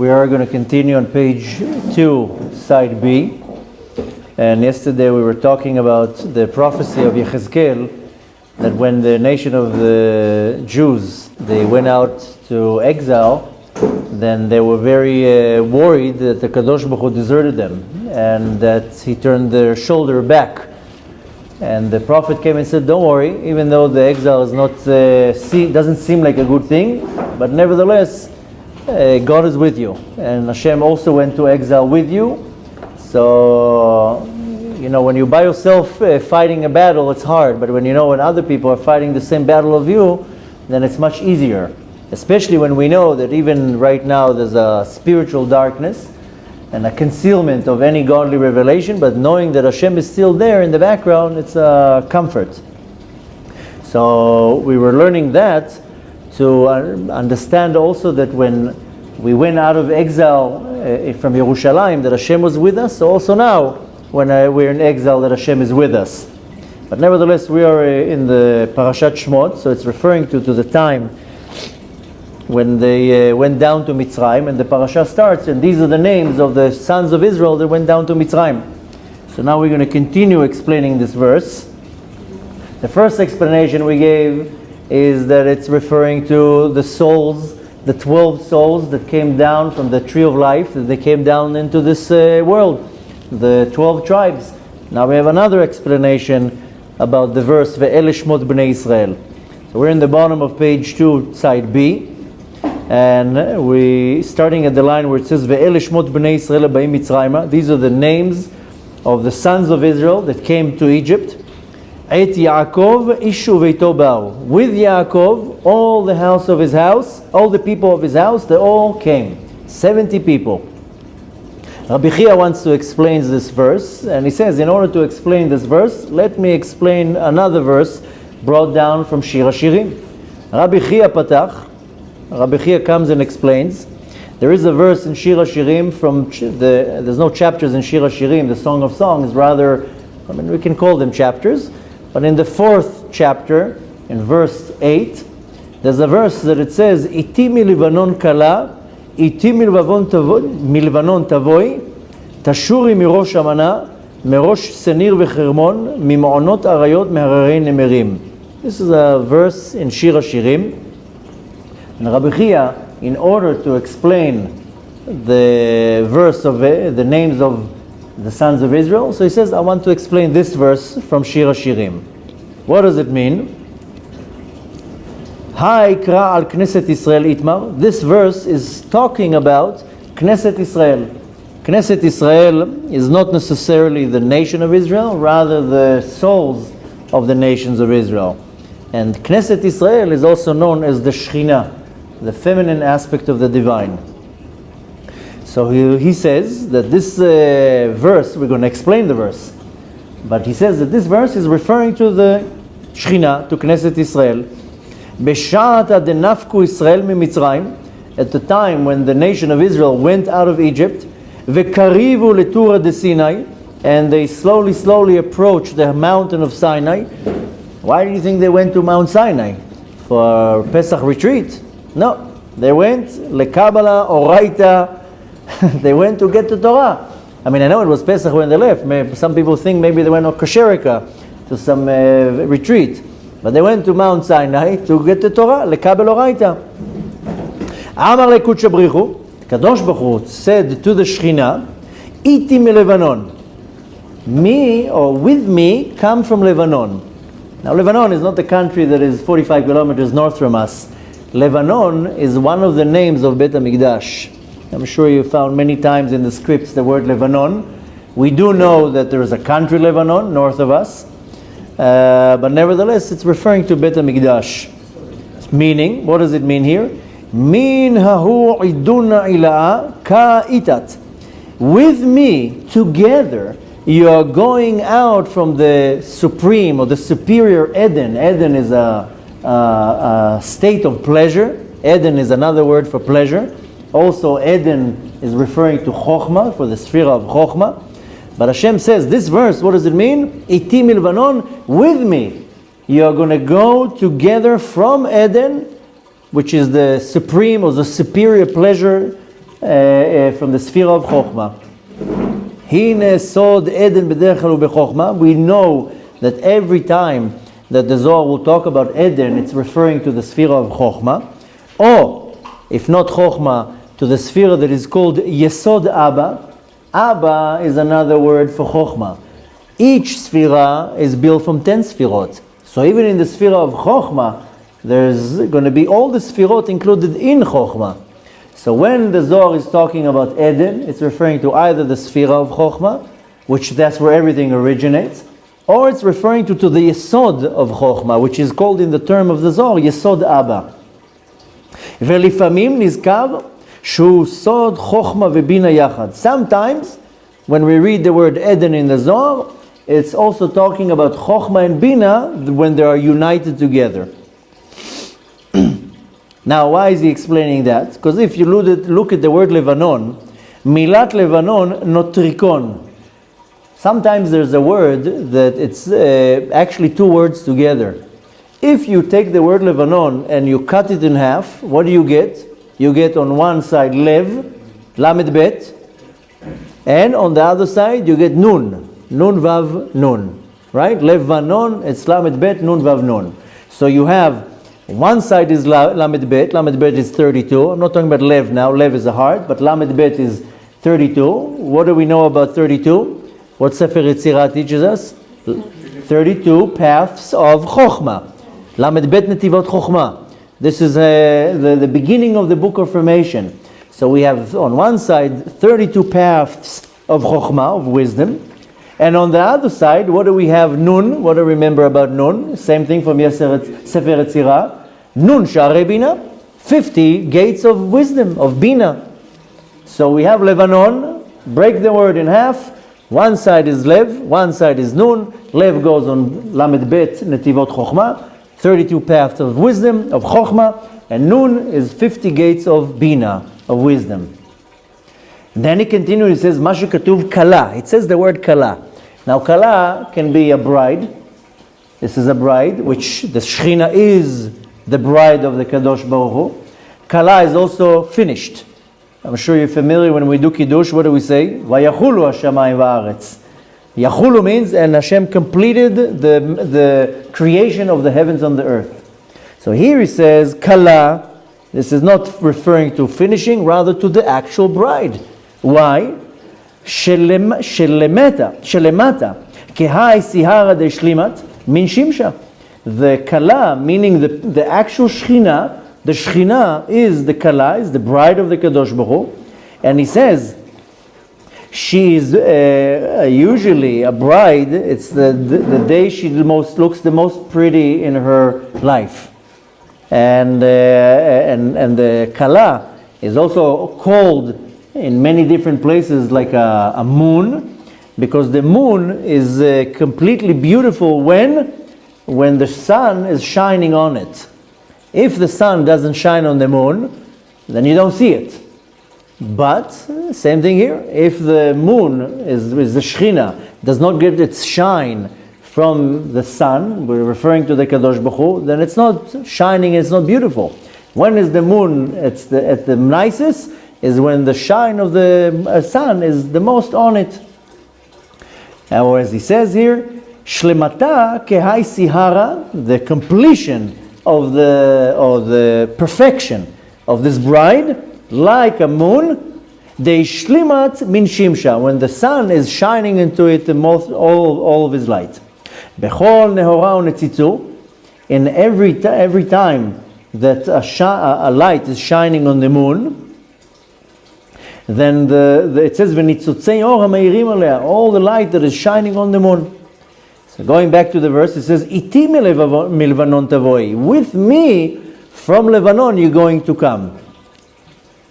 We are going to continue on page 2, side B. And yesterday we were talking about the prophecy of Yechezkel, that when the nation of the Jews, they went out to exile, then they were very worried that the Kadosh Baruch Hu deserted them and that he turned their shoulder back. And the prophet came and said, don't worry, even though the exile is not doesn't seem like a good thing, but nevertheless, God is with you. And Hashem also went to exile with you. So, when you're by yourself fighting a battle, it's hard. But when when other people are fighting the same battle of you, then it's much easier. Especially when we know that even right now there's a spiritual darkness and a concealment of any godly revelation, but knowing that Hashem is still there in the background, it's a comfort. So we were learning that to understand also that when we went out of exile from Yerushalayim, that Hashem was with us. So also now, when we're in exile, that Hashem is with us. But nevertheless, we are in the Parashat Shemot, so it's referring to the time when they went down to Mitzrayim, and the parasha starts, and these are the names of the sons of Israel that went down to Mitzrayim. So now we're going to continue explaining this verse. The first explanation we gave is that it's referring to the souls, the 12 souls that came down from the tree of life, that they came down into this world, the 12 tribes. Now we have another explanation about the verse, Ve'ele Shmot Bnei Israel. So we're in the bottom of page 2, side B. And we starting at the line where it says Ve'ele Shmot Bnei Yisrael Ba'im Mitzrayma. These are the names of the sons of Israel that came to Egypt. Et Yaakov Ishu Veito Ba'u. With Yaakov, all the house of his house, all the people of his house, they all came. 70 people. Rabbi Chia wants to explain this verse, and he says, in order to explain this verse, let me explain another verse brought down from Shir HaShirim. Rabbi Chia Patach. Rabbi Chia comes and explains. There is a verse in Shir HaShirim there's no chapters in Shir HaShirim, the Song of Songs, rather, we can call them chapters. But in the 4th chapter, in verse 8, there's a verse that it says, Iti mi Libanon kala, iti mi Libanon tavoi, tashuri mirosh amana, mirosh senir v'chermon, mima'onot arayot mehararei nemerim. This is a verse in Shir HaShirim. And Rabbi Chia, in order to explain the verse of the names of the sons of Israel, so he says, I want to explain this verse from Shir HaShirim. What does it mean? Ha'ikra al Knesset Yisrael itmar. This verse is talking about Knesset Yisrael. Knesset Yisrael is not necessarily the nation of Israel, rather the souls of the nations of Israel. And Knesset Yisrael is also known as the Shekhinah, the feminine aspect of the divine. So he says that this verse, we're going to explain the verse, but he says that this verse is referring to the Shekhinah, to Knesset Yisrael. B'sha'ata denafku Yisrael miMitzrayim, at the time when the nation of Israel went out of Egypt, v'karivu letura de Sinai, and they slowly approached the mountain of Sinai. Why do you think they went to Mount Sinai? For Pesach retreat? No, they went lekabala oraita. They went to get the Torah. I know it was Pesach when they left. Some people think maybe they went to Kasherika, to some retreat, but they went to Mount Sinai to get the Torah lekabel oraita. Amar lekutcha brichu. Kadosh Baruch Hu said to the Shekhinah, "Iti mi Lebanon." Me or with me come from Lebanon. Now Lebanon is not the country that is 45 kilometers north from us. Lebanon is one of the names of Beit HaMikdash. I'm sure you found many times in the scripts the word Lebanon. We do know that there is a country Lebanon north of us, but nevertheless it's referring to Beit HaMikdash. Meaning, what does it mean here? Min hahu iduna ila'a ka'itat. With me, together, you are going out from the supreme or the superior Eden. Eden is a state of pleasure. Eden is another word for pleasure. Also, Eden is referring to Chokhmah, for the sphere of Chokhmah. But Hashem says, this verse, what does it mean? Iti milvanon, with me. You are going to go together from Eden, which is the supreme or the superior pleasure from the sphere of Chokhmah. Hine sod Eden b'derech kal u'b'chokhmah. We know that every time that the Zohar will talk about Eden, it's referring to the sphere of Chokhmah. Or, if not Chokhmah, to the sphere that is called Yesod Abba. Abba is another word for Chokhmah. Each sphere is built from 10 sphirot. So even in the sphere of Chokhmah, there's going to be all the sphirot included in Chokhmah. So when the Zohar is talking about Eden, it's referring to either the sphere of Chokhmah, which that's where everything originates, or it's referring to the Yesod of Chokhmah, which is called in the term of the Zohar, Yesod Abba. ולפעמים נזכר שהוא סוד חוכמה ובינה יחד. Sometimes, when we read the word Eden in the Zohar, it's also talking about Chokhmah and Bina when they are united together. Now, why is he explaining that? Because if you look at the word Lebanon, Milat Lebanon notrikon. Sometimes there's a word that it's actually two words together. If you take the word Lebanon and you cut it in half, what do you get? You get on one side Lev, Lamed Bet, and on the other side you get Nun, Nun Vav Nun. Right? Lev Vanon, it's Lamed Bet, Nun Vav Nun. So you have one side is Lamed Bet is 32. I'm not talking about Lev now, Lev is a heart, but Lamed Bet is 32. What do we know about 32? What Sefer Yetzirah teaches us? 32 paths of Chokhmah. Lamed Bet Netivot Chokhmah. This is the beginning of the book of formation. So we have on one side 32 paths of Chokhmah, of wisdom. And on the other side, what do we have? Nun. What do we remember about Nun? Same thing from Sefer Yetzirah. Nun Sha'arei Bina. 50 gates of wisdom, of Bina. So we have Lebanon. Break the word in half. One side is Lev, one side is Nun. Lev goes on Lamed Bet Netivot Chokhmah. 32 paths of wisdom, of Chokhmah. And Nun is 50 gates of Bina, of wisdom. Then he continues, he says, Mashu Katuv Kala. It says the word Kala. Now Kala can be a bride. This is a bride, which the Shechina is the bride of the Kadosh Baruch Hu. Kala is also finished. I'm sure you're familiar when we do Kiddush, what do we say? Vayachulu Hashamayim va'aretz. Yachulu means, and Hashem completed the creation of the heavens and the earth. So here he says, Kala. This is not referring to finishing, rather to the actual bride. Why? Shelemata, kehai sihara de shlimat min shimsha. The Kala, meaning the actual Shechina, the Shechina is the Kala, is the bride of the Kadosh Baruch Hu. And he says, she is usually a bride, it's the day she looks the most pretty in her life. And the Kala is also called in many different places like a moon, because the moon is completely beautiful when the sun is shining on it. If the sun doesn't shine on the moon, then you don't see it. But same thing here. If the moon is the Shechina, does not get its shine from the sun, we're referring to the Kadosh Baruch Hu, then it's not shining, it's not beautiful. When is the moon at the nicest? Is when the shine of the sun is the most on it. Or as he says here, Shlemata kehai sihara, the completion of the perfection of this bride, like a moon, they shlimat min shimsha, when the sun is shining into it all of his light. Bechol nehora unetzitzu, in every time that a light is shining on the moon, then it says v'nitzutzei or ha'meirim alea, all the light that is shining on the moon. So going back to the verse, it says iti milvanon tavoi, with me from Lebanon you're going to come.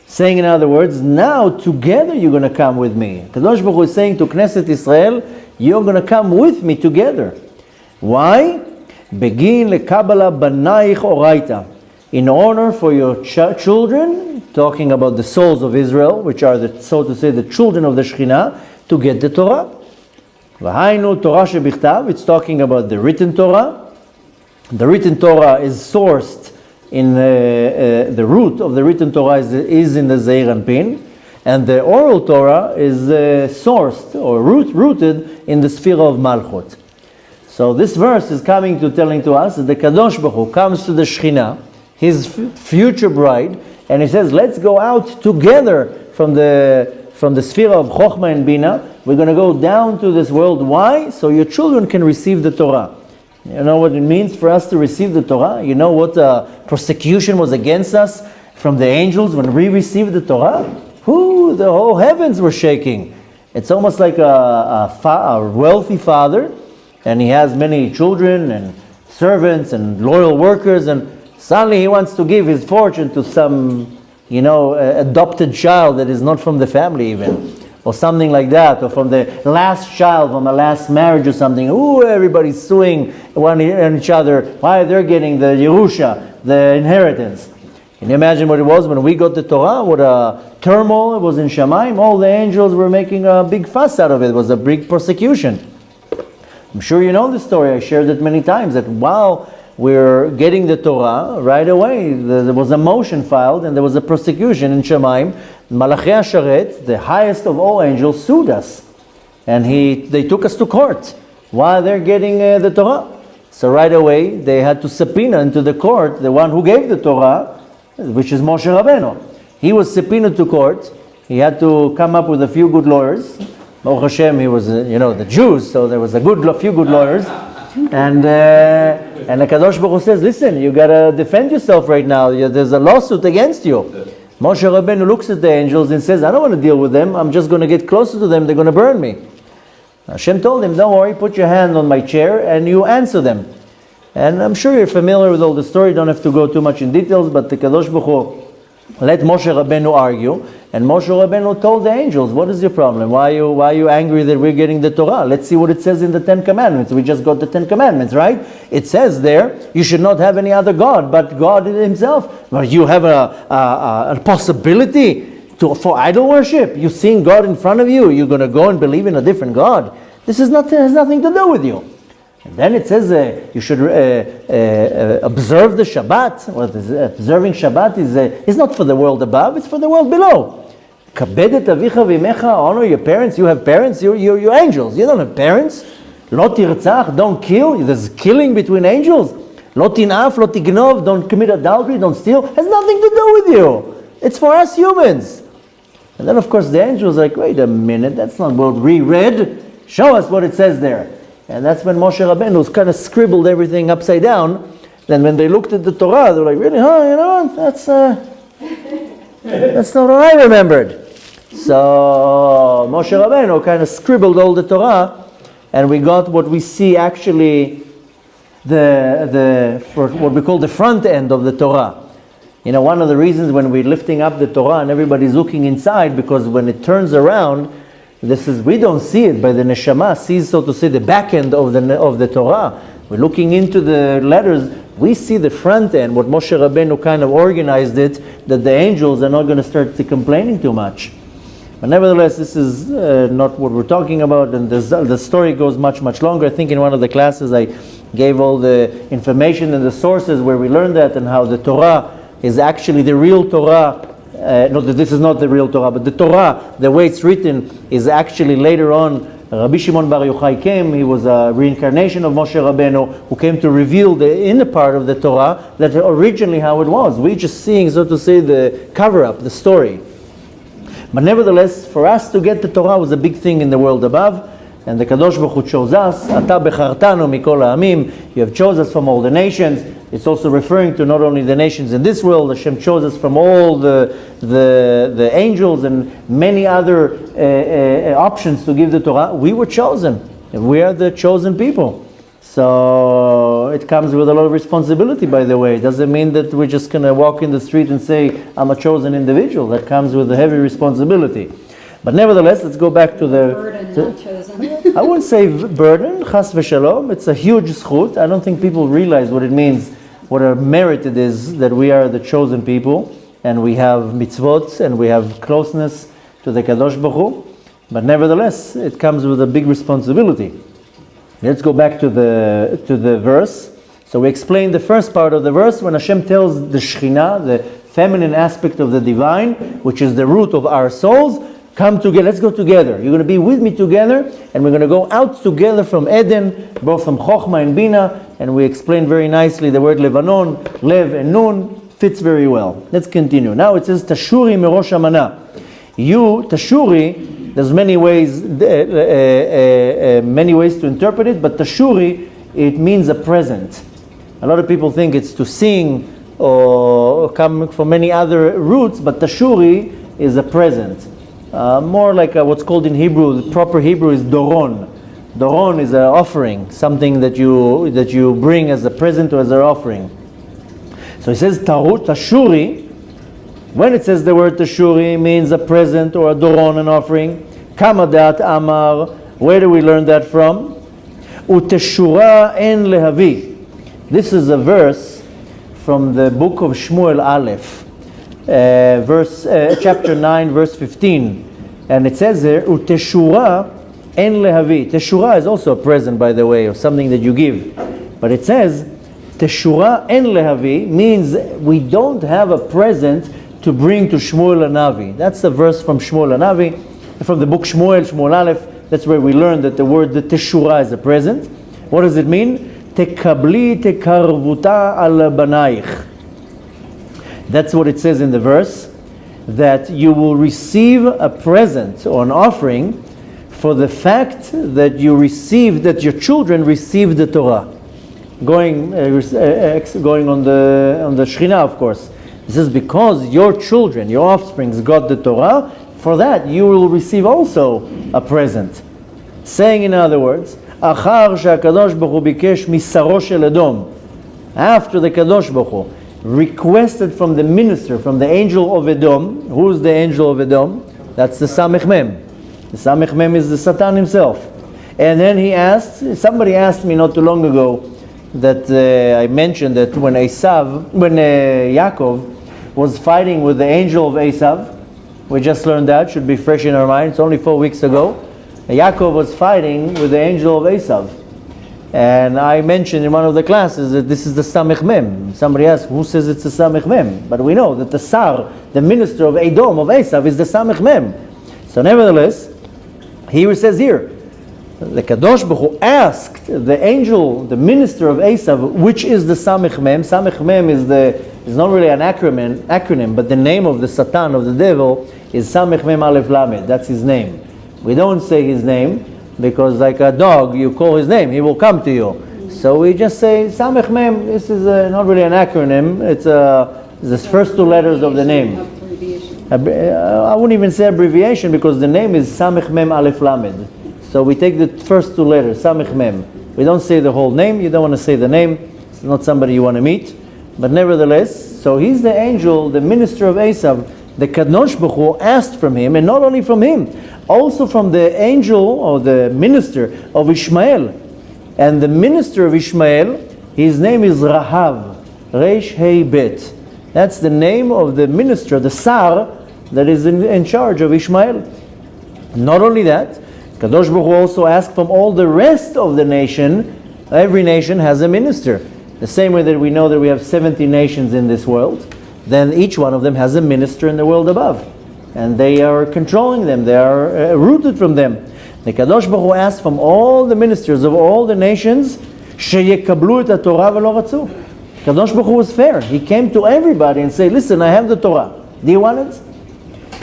Saying in other words, now together you're going to come with me. Kadosh Baruch Hu is saying to Knesset Israel, you're going to come with me together. Why? Begin lekabala banaich oraita, in honor for your children, talking about the souls of Israel, which are so to say the children of the Shekhinah, to get the Torah. V'hainu Torah shebichtav, it's talking about the written Torah. The written Torah is sourced in the root of the written Torah is in the Zeir Anpin. And the oral Torah is sourced or rooted in the sphere of Malchut. So this verse is coming to telling to us that the Kadosh Baruch Hu comes to the Shekhinah, his future bride, and he says, let's go out together from the sphere of Chochmah and Bina. We're going to go down to this world. Why? So your children can receive the Torah. You know what it means for us to receive the Torah? You know what persecution was against us from the angels when we received the Torah? The whole heavens were shaking. It's almost like a wealthy father, and he has many children and servants and loyal workers, and suddenly he wants to give his fortune to some, adopted child that is not from the family even, or something like that, or from the last child from a last marriage or something. Everybody's suing one and each other. Why they're getting the Yerusha, the inheritance. Can you imagine what it was when we got the Torah? What a turmoil it was in Shamayim. All the angels were making a big fuss out of it. It was a big persecution. I'm sure you know the story. I shared it many times, that while we're getting the Torah, right away there was a motion filed and there was a prosecution in Shamayim. Malachi Asharet, the highest of all angels, sued us. And they took us to court while they're getting the Torah. So right away they had to subpoena into the court the one who gave the Torah, which is Moshe Rabbeinu. He was subpoenaed to court. He had to come up with a few good lawyers. Baruch Hashem, he was, the Jews, so there was a few good lawyers. And the Kadosh Baruch Hu says, listen, you got to defend yourself right now. There's a lawsuit against you. Moshe Rabbeinu looks at the angels and says, I don't want to deal with them. I'm just going to get closer to them. They're going to burn me. Hashem told him, don't worry, put your hand on my chair and you answer them. And I'm sure you're familiar with all the story. Don't have to go too much in details, but the Kadosh Baruch Hu let Moshe Rabbeinu argue, and Moshe Rabbeinu told the angels, what is your problem? Why are you angry that we're getting the Torah? Let's see what it says in the 10 Commandments. We just got the 10 Commandments, right? It says there, you should not have any other God but God himself. Well, you have a possibility for idol worship. You're seeing God in front of you. You're going to go and believe in a different God. This has nothing to do with you. And then it says you should observe the Shabbat. Observing Shabbat is not for the world above, it's for the world below. Kabed et avicha v'imecha, honor your parents. You have parents, you're angels. You don't have parents. Lo tirtzach, don't kill. There's killing between angels. Lo tinaf, lo tignov, don't commit adultery, don't steal. Has nothing to do with you. It's for us humans. And then of course the angels are like, wait a minute, that's not what we read. Show us what it says there. And that's when Moshe Rabbeinu kind of scribbled everything upside down. Then when they looked at the Torah, they were like, really? That's not what I remembered. So Moshe Rabbeinu kind of scribbled all the Torah, and we got what we see actually for what we call the front end of the Torah. One of the reasons when we're lifting up the Torah and everybody's looking inside, because when it turns around, we don't see it, but the neshama sees, so to say, the back end of the Torah. We're looking into the letters, we see the front end, what Moshe Rabbeinu kind of organized it, that the angels are not going to start complaining too much. But nevertheless, this is not what we're talking about, and the story goes much, much longer. I think in one of the classes I gave all the information and the sources where we learned that, and how the Torah is actually the real Torah. This is not the real Torah, but the Torah, the way it's written, is actually later on. Rabbi Shimon Bar Yochai came. He was a reincarnation of Moshe Rabbeinu, who came to reveal the inner part of the Torah, that originally how it was. We're just seeing, so to say, the cover-up, the story. But nevertheless, for us to get the Torah was a big thing in the world above, and the Kadosh Baruch Hu chose us. Ata bechartanu mikol ha'amim. You have chosen us from all the nations. It's also referring to not only the nations in this world. Hashem chose us from all the angels and many other options to give the Torah. We were chosen. We are the chosen people. So it comes with a lot of responsibility, by the way. It doesn't mean that we're just going to walk in the street and say, I'm a chosen individual. That comes with a heavy responsibility. But nevertheless, let's go back to the... Burden, not chosen. I wouldn't say burden, chas v'shalom. It's a huge zchut. I don't think people realize what it means, what a merit it is that we are the chosen people, and we have mitzvot, and we have closeness to the Kadosh Baruch Hu. But nevertheless, it comes with a big responsibility. Let's go back to the verse. So So we explained the first part of the verse when Hashem tells the Shekhinah, the feminine aspect of the divine, which is the root of our souls, come together, let's go together. You're going to be with me together, and we're going to go out together from Eden, both from Chokhmah and Bina, and we explained very nicely the word Levanon, Lev and Nun, fits very well. Let's continue. Now it says, Tashuri Merosh Amana. You, Tashuri, there's many ways to interpret it, but Tashuri, it means a present. A lot of people think it's to sing or come from many other roots, but Tashuri is a present. More like what's called in Hebrew, the proper Hebrew is Doron. Doron is an offering, something that you bring as a present or as an offering. So it says Tashuri. When it says the word Tashuri, it means a present or a Doron, an offering. Kamadat Amar. Where do we learn that from? Uteshura en lehavi. This is a verse from the book of Shmuel Aleph, chapter 9, verse 15. And it says there, Uteshura en lehavi. Teshura is also a present, by the way, or something that you give. But it says, Teshura en lehavi means we don't have a present to bring to Shmuel Anavi. That's the verse from Shmuel Anavi, from the book Shmuel Aleph. That's where we learned that the word the Teshura is a present. What does it mean? Tekabli tekarvuta al banaich. That's what it says in the verse, that you will receive a present or an offering for the fact that your children received the Torah. Going on the Shekhinah, of course. This is because your children, your offsprings got the Torah. For that, you will receive also a present. Saying, in other words, Achar she'akadosh Baruch Hu bikesh misaro shel Edom. After the Kadosh Baruch Hu requested from the minister, from the angel of Edom. Who's the angel of Edom? That's the Samech Mem. The Samech Mem is the Satan himself. And then somebody asked me not too long ago that I mentioned that when Yaakov was fighting with the angel of Esav, we just learned that, should be fresh in our mind, it's only 4 weeks ago. Yaakov was fighting with the angel of Esav. And I mentioned in one of the classes that this is the Samech Mem. Somebody asked, who says it's the Samech Mem? But we know that the Sar, the minister of Edom, of Esav, is the Samech Mem. So nevertheless, he says here, the Kadosh Baruch Hu asked the angel, the minister of Esav, which is the Samech Mem. Samech Mem is not really an acronym, but the name of the Satan, of the devil, is Samech Mem Aleph Lamed. That's his name. We don't say his name, because like a dog, you call his name, he will come to you. So we just say Samech Mem. This is not really an acronym. It's the first 2 letters of the name. I wouldn't even say abbreviation, because the name is Samech Mem Aleph Lamed. So we take the first 2 letters, Samech Mem. We don't say the whole name. You don't want to say the name. It's not somebody you want to meet. But nevertheless, so he's the angel, the minister of Esav. The Kadosh Baruch Hu asked from him, and not only from him, also from the angel or the minister of Ishmael. And the minister of Ishmael, his name is Rahav, Reish Hei Bet. That's the name of the minister, the Sar, that is in charge of Ishmael. Not only that, Kadosh Baruch Hu also asked from all the rest of the nation. Every nation has a minister. The same way that we know that we have 70 nations in this world, then each one of them has a minister in the world above. And they are controlling them, they are rooted from them. The Kadosh Baruch Hu asked from all the ministers of all the nations, sheyekablu et haTorah v'lo ratzu. Kadosh Baruch Hu was fair. He came to everybody and said, listen, I have the Torah. Do you want it?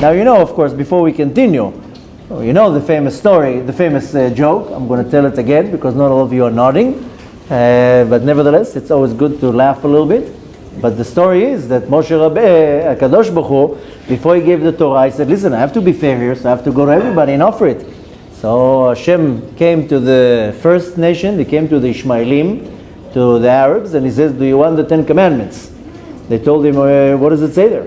Now you know, of course, before we continue, you know the famous story, the famous joke. I'm going to tell it again because not all of you are nodding. But nevertheless, it's always good to laugh a little bit. But the story is that Moshe Rabbeinu, Kadosh Baruch Hu, before he gave the Torah, he said, listen, I have to be fair here, so I have to go to everybody and offer it. So Hashem came to the first nation, he came to the Ishmaelim, to the Arabs, and he says, do you want the 10 Commandments? They told him, what does it say there?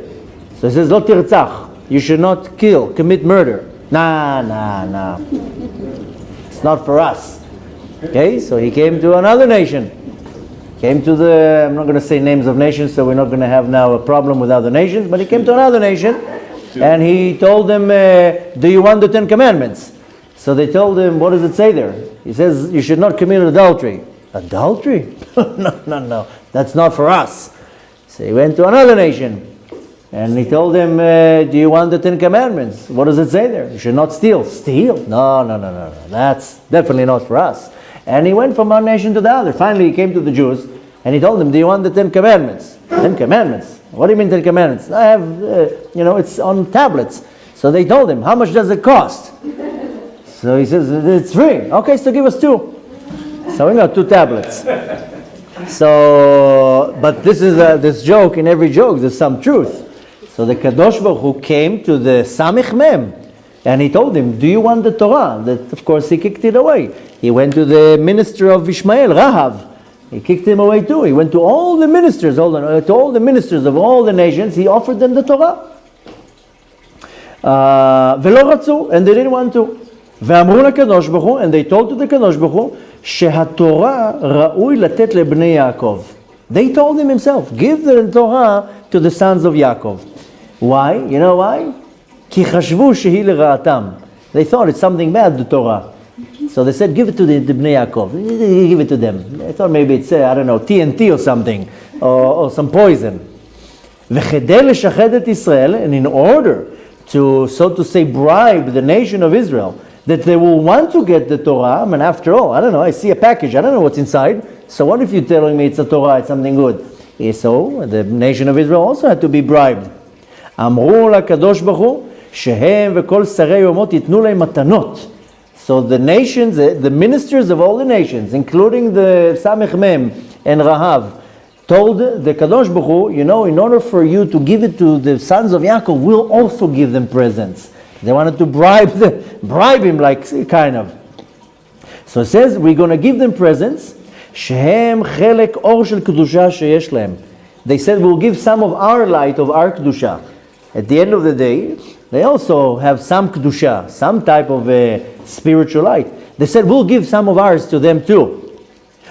So he says, Lo tirtzach, you should not kill, commit murder. Nah. It's not for us. Okay, so he came to another nation. Came to I'm not going to say names of nations, so we're not going to have now a problem with other nations, but he came to another nation, and he told them, do you want the 10 Commandments? So they told him, what does it say there? He says, you should not commit adultery. Adultery? No, that's not for us. So he went to another nation. And he told them, do you want the 10 Commandments? What does it say there? You should not steal. Steal? No. That's definitely not for us. And he went from one nation to the other. Finally, he came to the Jews, and he told them, do you want the 10 Commandments? 10 Commandments? What do you mean 10 Commandments? I have, it's on tablets. So they told him, how much does it cost? So he says, it's free. Okay, so give us 2. So we got 2 tablets. So, but this is this joke. In every joke, there's some truth. So the Kadosh Baruch Hu came to the Samich Mem, and he told him, do you want the Torah? That, of course, he kicked it away. He went to the minister of Ishmael, Rahav. He kicked him away too. He went to all the ministers, to all the ministers of all the nations. He offered them the Torah. Velo ratzu, and they didn't want to. Ve'amru LaKadosh Baruch Hu, and they told to the Kadosh Baruch Hu, shehaTorah ra'ui latet lebnei Yaakov. They told him himself, give the Torah to the sons of Yaakov. Why? You know why? Ki chashvu shehi lera'atam. They thought it's something bad, the Torah. So they said, give it to the Bnei Yaakov. Give it to them. They thought maybe it's, TNT or something, or some poison. V'chedei leshached et Israel, and in order to, so to say, bribe the nation of Israel, that they will want to get the Torah. I mean, after all, I don't know, I see a package, I don't know what's inside. So what if you're telling me it's a Torah, it's something good? So the nation of Israel also had to be bribed. Amru LaKadosh Baruch Hu, shehem v'kol sarei omot yitnu lהם matanot. So the nations, the ministers of all the nations, including the Samech Mem and Rahav, told the Kadosh Baruch Hu, in order for you to give it to the sons of Yaakov, we'll also give them presents. They wanted to bribe him, like, kind of. So it says, we're going to give them presents. Shehem chelek or shel kedusha sheyesh lehem. They said, we'll give some of our light, of our kedusha. At the end of the day, they also have some kedusha, some type of spiritual light. They said, we'll give some of ours to them too.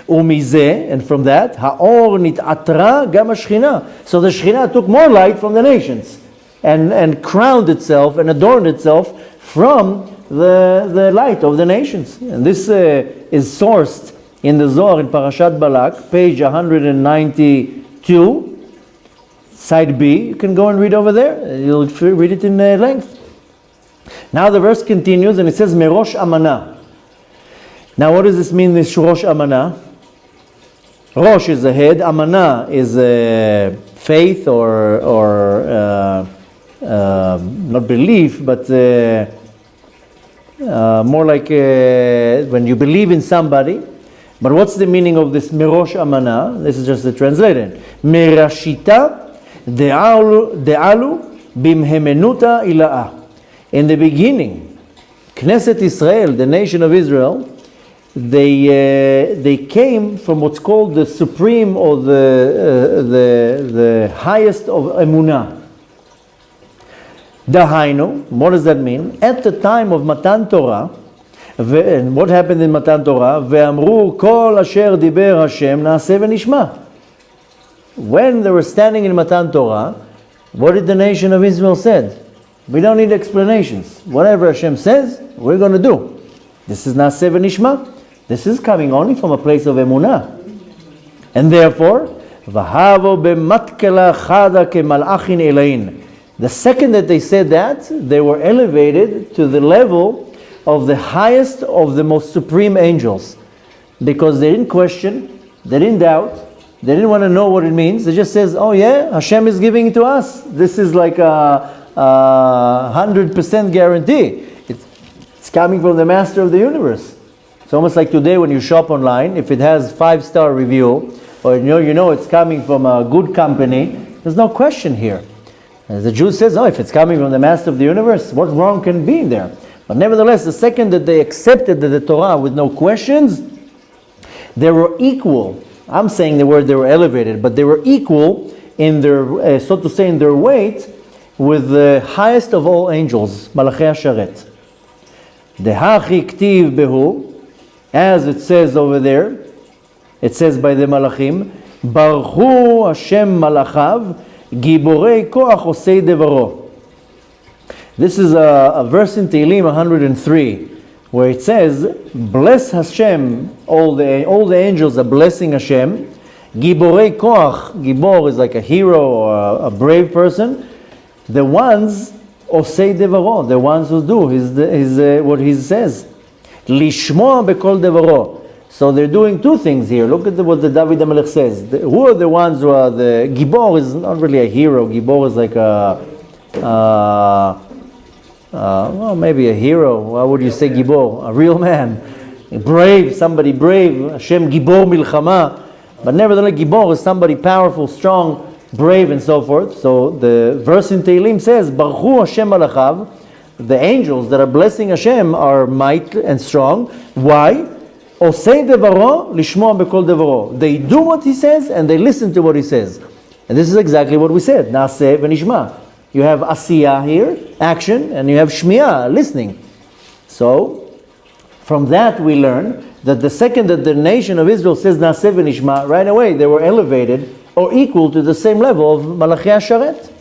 Umizeh, and from that, ha'or nit'atra gam ha'shchina. So the Shechina took more light from the nations, and crowned itself and adorned itself from the light of the nations. And this is sourced in the Zohar in Parashat Balak, page 192, side B. You can go and read over there. You'll read it in length. Now the verse continues and it says, Merosh Amana. Now what does this mean, this Rosh Amana? Rosh is the head, Amana is faith or not belief, but more like when you believe in somebody. But what's the meaning of this Merosh Amana? This is just the translation. Merashita de'alu bimhemenuta ila'a. In the beginning, Knesset Israel, the nation of Israel, they came from what's called the supreme or the highest of emunah. Dahainu, what does that mean? At the time of Matan Torah, and what happened in Matan Torah? Ve'amru kol asher diber Hashem na'aseh v'nishma. When they were standing in Matan Torah, what did the nation of Israel said? We don't need explanations. Whatever Hashem says, we're going to do. This is na'aseh v'nishma. This is coming only from a place of emunah. And therefore, v'havo b'matkela chada kemalachin elain. The second that they said that, they were elevated to the level of the highest of the most supreme angels. Because they didn't question, they didn't doubt, they didn't want to know what it means. They just says, oh yeah, Hashem is giving it to us. This is like a 100% guarantee. It's coming from the master of the universe. It's almost like today when you shop online, if it has 5-star review, or you know it's coming from a good company, there's no question here. As the Jew says, oh, if it's coming from the master of the universe, what wrong can be there? But nevertheless, the second that they accepted the Torah with no questions, they were equal. I'm saying the word they were elevated, but they were equal in their, so to say, in their weight with the highest of all angels, Malachei HaSharet. Dehachi ktiv behu, as it says over there, it says by the Malachim, Baruchu Hashem Malachav, Giborei koach osei devaro. This is a verse in Tehillim 103, where it says, bless Hashem, all the angels are blessing Hashem. Giborei koach, gibor is like a hero or a brave person. The ones, osei devaro, the ones who do what he says. Lishmoa bekol devaro. So they're doing two things here. Look at what the David HaMelech says. Who are the ones who are the... Gibor is not really a hero. Gibor is like well, maybe a hero. Why would you say Gibor? A real man. Brave, somebody brave. Hashem Gibor Milchama. But nevertheless, Gibor is somebody powerful, strong, brave, and so forth. So the verse in Tehillim says, Baruchu Hashem Malachav. The angels that are blessing Hashem are might and strong. Why? Osei devaro lishmoa bekol devaro. They do what he says and they listen to what he says. And this is exactly what we said. Naaseh v'nishma. You have asiyah here, action, and you have shmiah, listening. So, from that we learn that the second that the nation of Israel says Naaseh v'nishma, right away they were elevated or equal to the same level of Malachi HaSharet.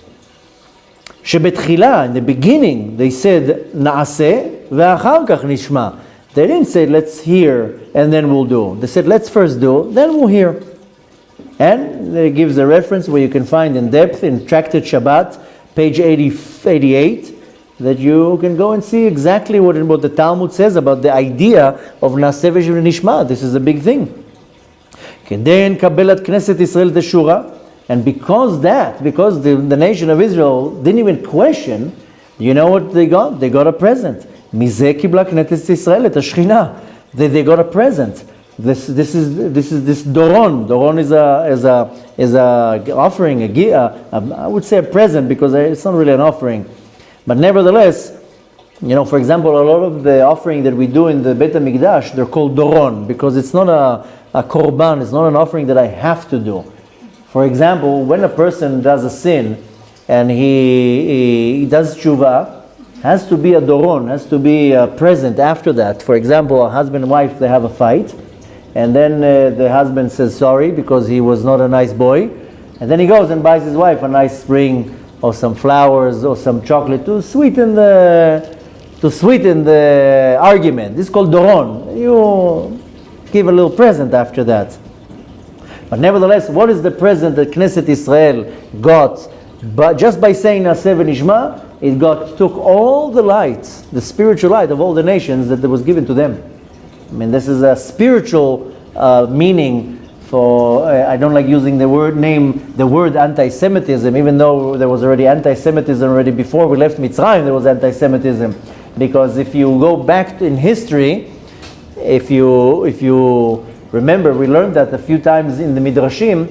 Shebetchila, in the beginning, they said Naaseh v'achar kach nishma. They didn't say, let's hear and then we'll do. They said, let's first do, then we'll hear. And it gives a reference where you can find in depth in Tractate Shabbat, page 88, that you can go and see exactly what the Talmud says about the idea of Naaseh v'nishma. This is a big thing. K'den kabelat Knesset Israel teshura. And because the nation of Israel didn't even question, you know what they got? They got a present. Mizeh kibla Knesset Israel et hashchina. They got a present. This is doron. Doron is a offering. I would say a present because it's not really an offering, but nevertheless, you know, for example, a lot of the offering that we do in the Beit HaMikdash, they're called doron because it's not a korban. It's not an offering that I have to do. For example, when a person does a sin and he does tshuva, has to be a doron, has to be a present after that. For example, a husband and wife, they have a fight, and then the husband says sorry because he was not a nice boy, and then he goes and buys his wife a nice ring or some flowers or some chocolate to sweeten the argument. This is called doron. You give a little present after that. But nevertheless, what is the present that Knesset Israel got? But just by saying Naaseh v'nishma, it took all the light, the spiritual light of all the nations that was given to them. I mean, this is a spiritual meaning for, I don't like using the word anti-Semitism, even though there was already anti-Semitism already before we left Mitzrayim, there was anti-Semitism. Because if you go back in history, if you remember, we learned that a few times in the Midrashim,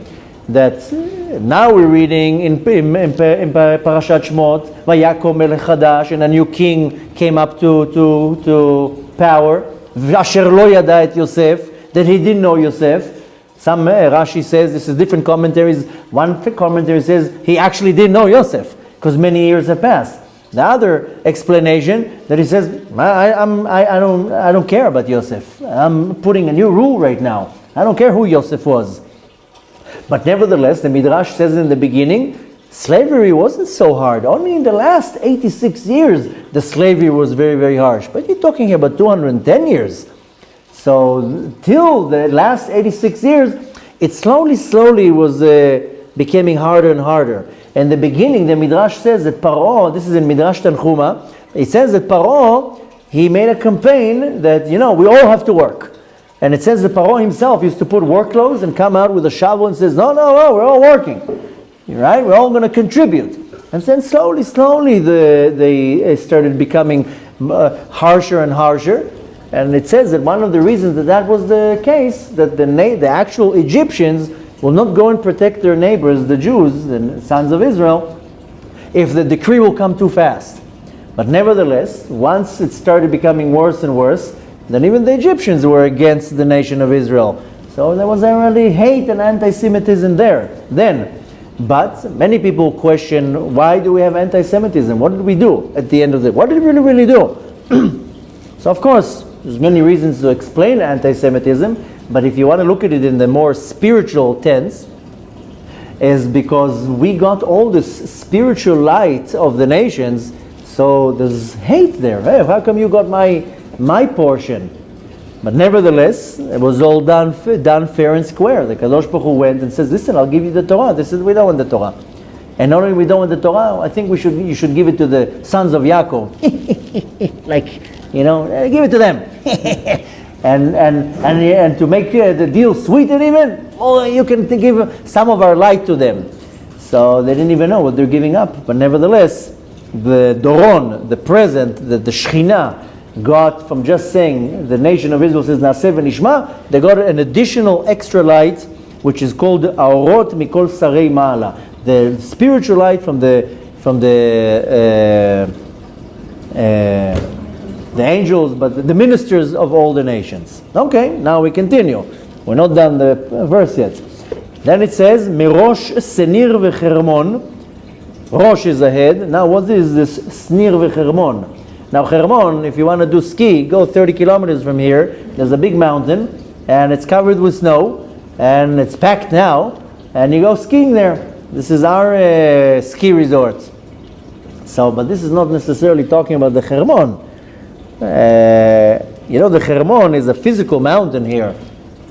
that now we're reading in Parashat Shemot, Vayakom melech chadash, and a new king came up to power. Asher lo yada et Yosef, that he didn't know Yosef. Some Rashi says, this is different commentaries. One commentary says he actually didn't know Yosef because many years have passed. The other explanation that he says, I don't care about Yosef. I'm putting a new rule right now. I don't care who Yosef was. But nevertheless, the Midrash says in the beginning, slavery wasn't so hard. Only in the last 86 years, the slavery was very, very harsh. But you're talking about 210 years. So till the last 86 years, it slowly was becoming harder and harder. In the beginning, the Midrash says that Paro, this is in Midrash Tanchuma, it says that Paro, he made a campaign that, we all have to work. And it says that Paro himself used to put work clothes and come out with a shovel and says, no, we're all working. Right? We're all going to contribute. And then slowly they started becoming harsher and harsher. And it says that one of the reasons that was the case, that the actual Egyptians will not go and protect their neighbors, the Jews, the sons of Israel, if the decree will come too fast. But nevertheless, once it started becoming worse and worse, then even the Egyptians were against the nation of Israel. So there was already hate and anti-Semitism there then. But many people question, why do we have anti-Semitism? What did we do at the end of it? What did we really do? So of course, there's many reasons to explain anti-Semitism, but if you want to look at it in the more spiritual tense, is because we got all this spiritual light of the nations, so there's hate there. Hey, how come you got my my portion. But nevertheless, it was all done fair and square. The Kadosh Baruch Hu went and says, listen, I'll give you the Torah. This is, we don't want the Torah. And not only we don't want the Torah, I think you should give it to the sons of Yaakov. Like, give it to them. and to make the deal sweeter even, you can give some of our light to them. So they didn't even know what they're giving up. But nevertheless, the Doron, the present, the Shekhinah, got from just saying the nation of Israel says Naaseh v'nishma, they got an additional extra light, which is called Aorot Mikol Sarei Ma'ala, the spiritual light from the angels, but the ministers of all the nations. Okay, now we continue. We're not done the verse yet. Then it says Mirosh Senir v'Chermon. Rosh is the head. Now what is this Snir v'Chermon? Now Hermon, if you want to do ski, go 30 kilometers from here. There's a big mountain, and it's covered with snow, and it's packed now, and you go skiing there. This is our ski resort. So, but this is not necessarily talking about the Hermon. The Hermon is a physical mountain here,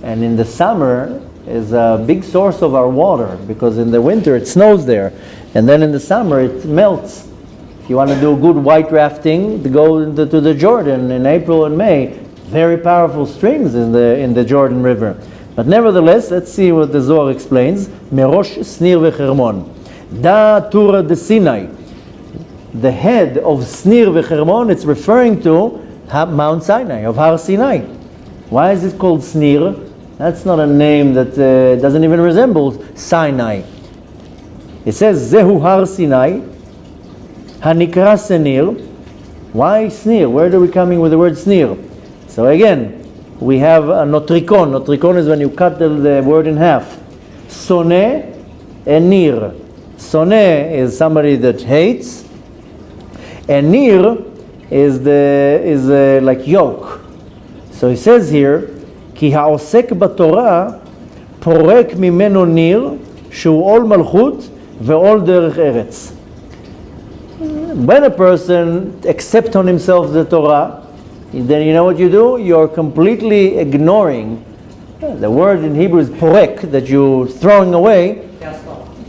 and in the summer is a big source of our water, because in the winter it snows there, and then in the summer it melts. If you want to do good white rafting, to go to the Jordan in April and May, very powerful streams in the Jordan River. But nevertheless, let's see what the Zohar explains. Merosh Snir v'Chermon. Da Tura de Sinai. The head of Snir v'Chermon, it's referring to Mount Sinai, of Har Sinai. Why is it called Snir? That's not a name that doesn't even resemble Sinai. It says Zehu Har Sinai. Hanikra Senir. Why Snir? Where are we coming with the word Snir? So again, we have a notrikon. Notrikon is when you cut the word in half. Soneh and Nir. Soneh is somebody that hates, and Nir is like yoke. So he says here, Ki ha'osek b'Torah porek mimeno nir shu ol malchut ve'ol derech eretz. When a person accepts on himself the Torah, then you know what you do? You're completely ignoring. The word in Hebrew is porek, that you're throwing away.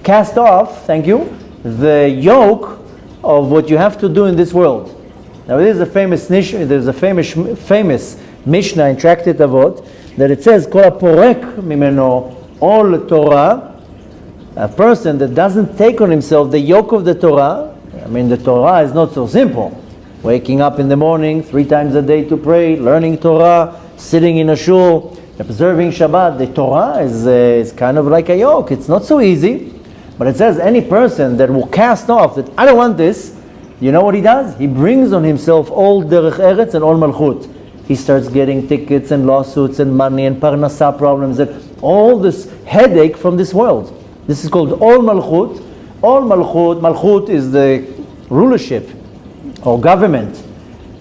Cast off, thank you, the yoke of what you have to do in this world. Now there's a famous Mishnah in Tractate Avot that it says, Kol porek mimeno ol Torah, a person that doesn't take on himself the yoke of the Torah. I mean, the Torah is not so simple. Waking up in the morning 3 times a day to pray, learning Torah, sitting in a shul, observing Shabbat. The Torah is kind of like a yoke. It's not so easy. But it says any person that will cast off, that I don't want this, you know what he does? He brings on himself all derech eretz and all malchut. He starts getting tickets and lawsuits and money and parnasa problems and all this headache from this world. This is called all malchut. All malchut is the rulership or government.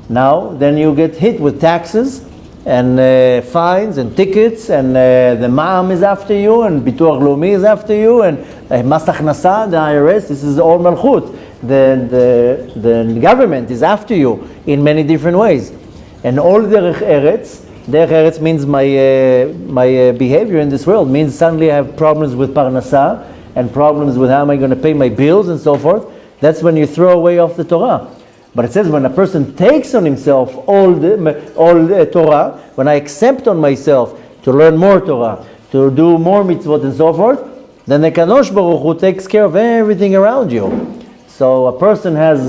Now, then you get hit with taxes and fines and tickets, and the ma'am is after you, and bituach leumi is after you, and mas achnasa, the IRS. This is all malchut. The government is after you in many different ways. And all derech eretz means my behavior in this world means suddenly I have problems with parnasa and problems with how am I going to pay my bills and so forth. That's when you throw away off the Torah. But it says when a person takes on himself all the Torah, when I accept on myself to learn more Torah, to do more mitzvot and so forth, then the Kadosh Baruch Hu takes care of everything around you. So a person has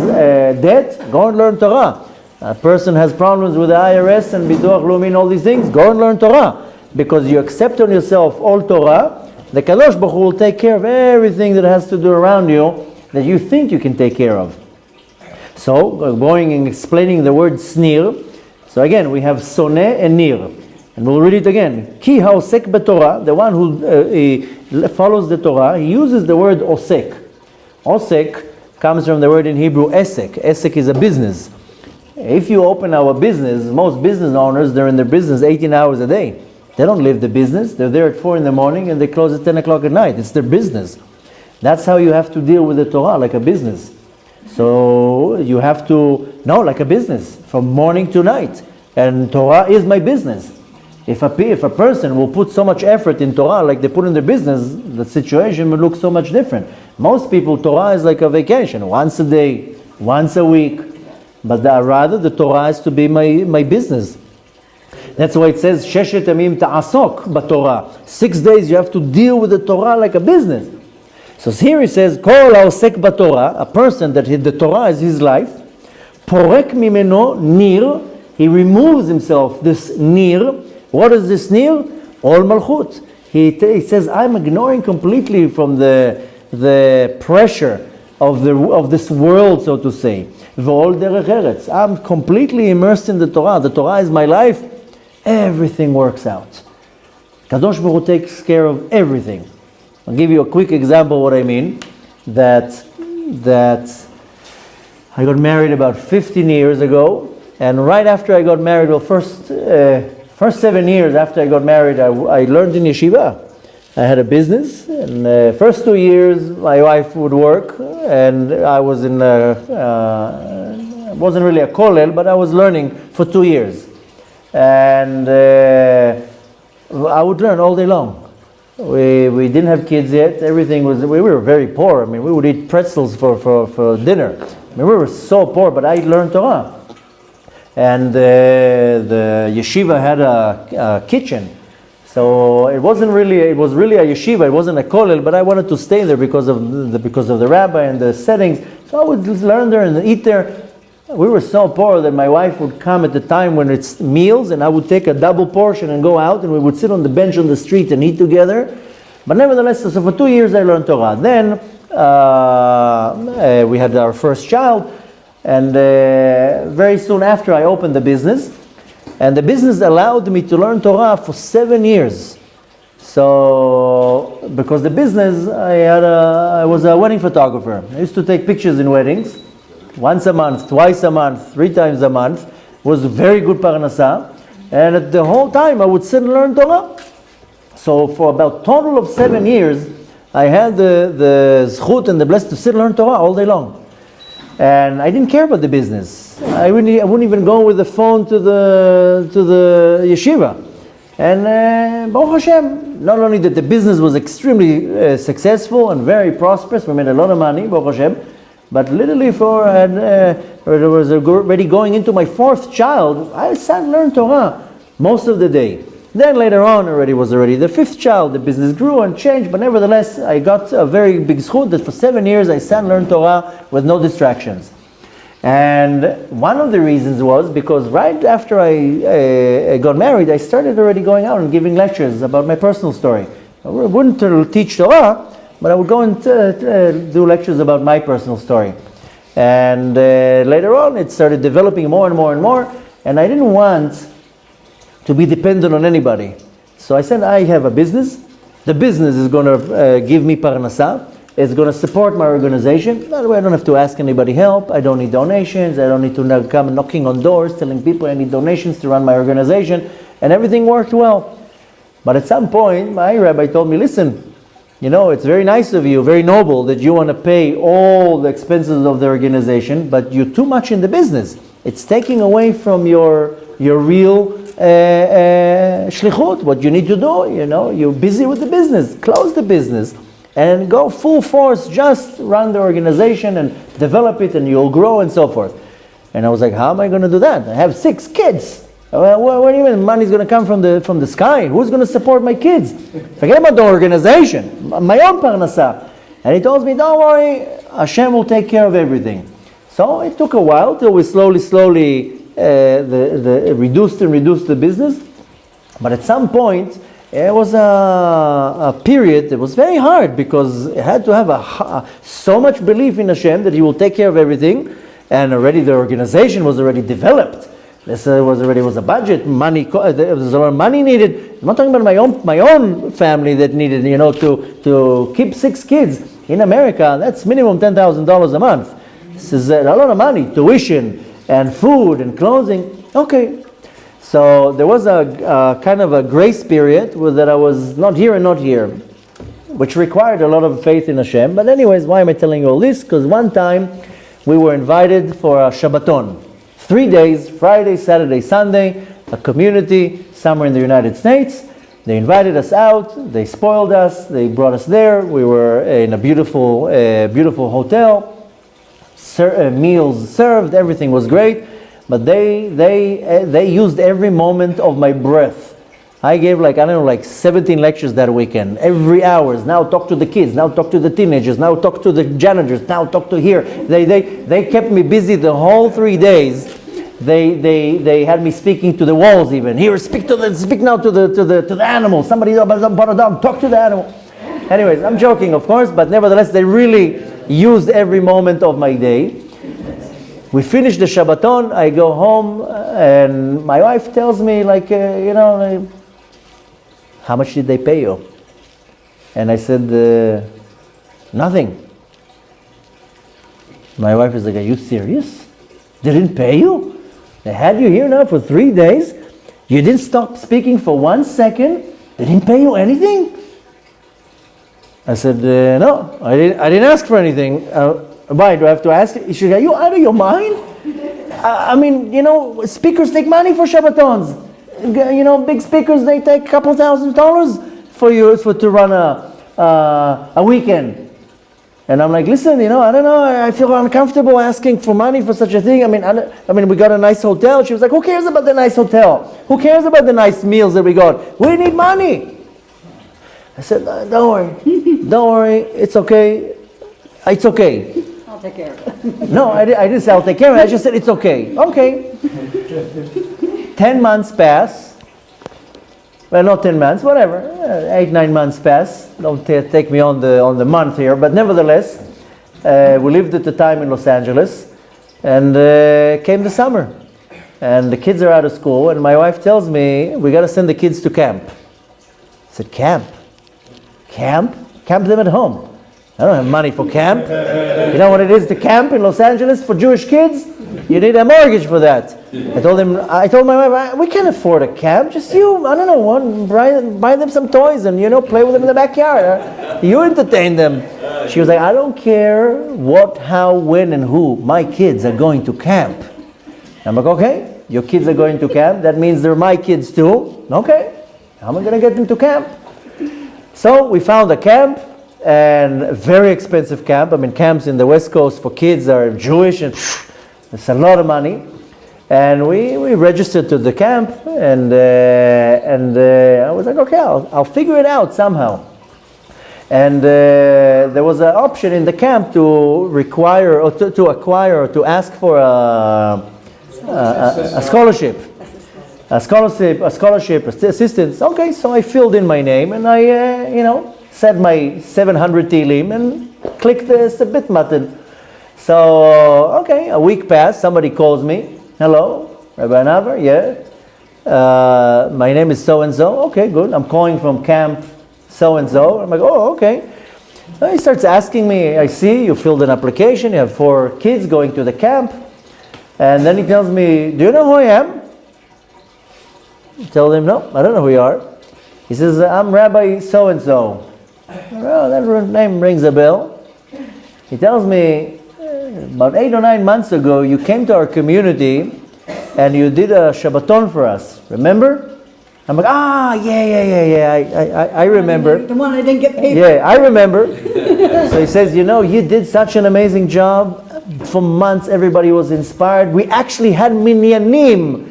debt, go and learn Torah. A person has problems with the IRS and bituach leumi and all these things, go and learn Torah. Because you accept on yourself all Torah, the Kadosh Baruch Hu will take care of everything that has to do around you that you think you can take care of. So, going and explaining the word snir. So again, we have soneh and nir. And we'll read it again. Ki haosek b'Torah, the one who follows the Torah, he uses the word osek. Osek comes from the word in Hebrew esek. Esek is a business. If you open our business, most business owners, they're in their business 18 hours a day. They don't live the business. They're there at 4 in the morning and they close at 10 o'clock at night. It's their business. That's how you have to deal with the Torah, like a business. So you have to know, like a business, from morning to night. And Torah is my business. If a person will put so much effort in Torah like they put in their business, the situation would look so much different. Most people, Torah is like a vacation, once a day, once a week. But rather, the Torah has to be my business. That's why it says, Sheshet Yamim ta'asok b'Torah. 6 days you have to deal with the Torah like a business. So here he says, Kol ha'osek b'Torah, a person that the Torah is his life, porek mimeno nir, he removes himself this nir. What is this nir? All malchut. He says, I'm ignoring completely from the pressure of this world, so to say. V'ol derech eretz. I'm completely immersed in the Torah. The Torah is my life. Everything works out. Kadosh Baruch Hu takes care of everything. I'll give you a quick example of what I mean. That I got married about 15 years ago, and right after I got married, well, first 7 years after I got married, I learned in yeshiva. I had a business, and the first 2 years my wife would work, and I was in it wasn't really a kollel, but I was learning for 2 years. And I would learn all day long. We didn't have kids yet. Everything was, we were very poor. I mean, we would eat pretzels for dinner. I mean, we were so poor, but I learned Torah. And the yeshiva had a kitchen. So it was really a yeshiva. It wasn't a kollel, but I wanted to stay there because of the rabbi and the settings. So I would just learn there and eat there. We were so poor that my wife would come at the time when it's meals, and I would take a double portion and go out, and we would sit on the bench on the street and eat together. But nevertheless, so for 2 years I learned Torah. Then we had our first child, and very soon after I opened the business. And the business allowed me to learn Torah for 7 years. So, because the business, I was a wedding photographer. I used to take pictures in weddings. Once a month, twice a month, 3 times a month. Was very good parnasa. And at the whole time I would sit and learn Torah. So for about total of 7 years, I had the zchut and the blessing to sit and learn Torah all day long. And I didn't care about the business. I wouldn't even go with the phone to the yeshiva. And Baruch Hashem, not only that the business was extremely successful and very prosperous, we made a lot of money, Baruch Hashem, but literally it was already going into my 4th child, I sat and learned Torah most of the day. Then later on was already the 5th child, the business grew and changed, but nevertheless I got a very big zchut that for 7 years I sat and learned Torah with no distractions. And one of the reasons was because right after I got married, I started already going out and giving lectures about my personal story. I wouldn't teach Torah, but I would go and do lectures about my personal story. And later on, it started developing more and more and more, and I didn't want to be dependent on anybody. So I said, I have a business. The business is going to give me parnasa. It's going to support my organization. That way I don't have to ask anybody help. I don't need donations. I don't need to come knocking on doors, telling people I need donations to run my organization. And everything worked well. But at some point, my rabbi told me, listen, you know, it's very nice of you, very noble that you want to pay all the expenses of the organization, but you're too much in the business. It's taking away from your real shlichut, what you need to do. You know, you're busy with the business. Close the business and go full force, just run the organization and develop it, and you'll grow and so forth. And I was like, how am I going to do that? I have 6 kids. What do you mean money's going to come from the sky? Who's going to support my kids? Forget about the organization, my own parnasa. And he told me, don't worry, Hashem will take care of everything. So it took a while till we slowly reduced the business. But at some point, it was a period that was very hard because it had to have so much belief in Hashem that He will take care of everything, and already the organization was already developed. There was a budget, money. There was a lot of money needed. I'm not talking about my own family that needed, to keep 6 kids in America. That's minimum $10,000 a month. This is a lot of money, tuition and food and clothing. Okay. So there was a kind of a grace period that I was not here and not here, which required a lot of faith in Hashem. But anyways, why am I telling you all this? Because one time we were invited for a Shabbaton, 3 days, Friday, Saturday, Sunday, a community somewhere in the United States. They invited us out, they spoiled us, they brought us there. We were in a beautiful hotel, meals served, everything was great, but they used every moment of my breath. I gave 17 lectures that weekend, every hour. Now talk to the kids, now talk to the teenagers, now talk to the janitors, now talk to here. They kept me busy the whole 3 days. They had me speaking to the walls even. Here, speak now to the animals. Somebody brought a dog, talk to the animal. Anyways, I'm joking, of course, but nevertheless, they really used every moment of my day. We finished the Shabbaton, I go home, and my wife tells me, how much did they pay you? And I said, nothing. My wife is like, are you serious? They didn't pay you? They had you here now for 3 days. You didn't stop speaking for 1 second. They didn't pay you anything? I said, no, I didn't ask for anything. Why, do I have to ask? She said, are you out of your mind? Speakers take money for Shabbatons. Big speakers, they take a couple $1,000 for you to run a weekend. And I'm like, listen, I don't know, I feel uncomfortable asking for money for such a thing. We got a nice hotel. She was like, who cares about the nice hotel? Who cares about the nice meals that we got? We need money. I said, don't worry, it's okay. It's okay. I'll take care of it. No, I didn't say I'll take care of it. I just said it's okay. Okay. 10 months pass. Well, not 10 months, whatever. 8-9 months pass. Don't take me on the month here, but nevertheless, we lived at the time in Los Angeles, and came the summer, and the kids are out of school, and my wife tells me we got to send the kids to camp. I said, camp? Camp them at home. I don't have money for camp. You know what it is to camp in Los Angeles for Jewish kids? You need a mortgage for that. I told my wife, we can't afford a camp. Just buy them some toys and, play with them in the backyard. You entertain them. She was like, I don't care what, how, when, and who. My kids are going to camp. I'm like, okay, your kids are going to camp. That means they're my kids too. Okay, how am I going to get them to camp? So we found a camp, and a very expensive camp. Camps in the West Coast for kids are Jewish, and it's a lot of money. And we registered to the camp, and I was like, okay, I'll figure it out somehow. And there was an option in the camp to require, or to acquire, or to ask for a scholarship. A scholarship assistance. Okay, so I filled in my name, and I, said my 700 Tehillim and clicked the submit button. So, okay, a week passed, somebody calls me. Hello, Rabbi Anava, yeah. My name is so-and-so. Okay, good. I'm calling from camp so-and-so. I'm like, oh, okay. So he starts asking me, I see you filled an application, you have 4 kids going to the camp. And then he tells me, do you know who I am? I tell him, no, I don't know who you are. He says, I'm Rabbi so-and-so. Well, that name rings a bell. He tells me, about 8 or 9 months ago, you came to our community and you did a Shabbaton for us. Remember? I'm like, yeah, I remember. The one I didn't get paid for. Yeah, I remember. So he says, you did such an amazing job. For months, everybody was inspired. We actually had minyanim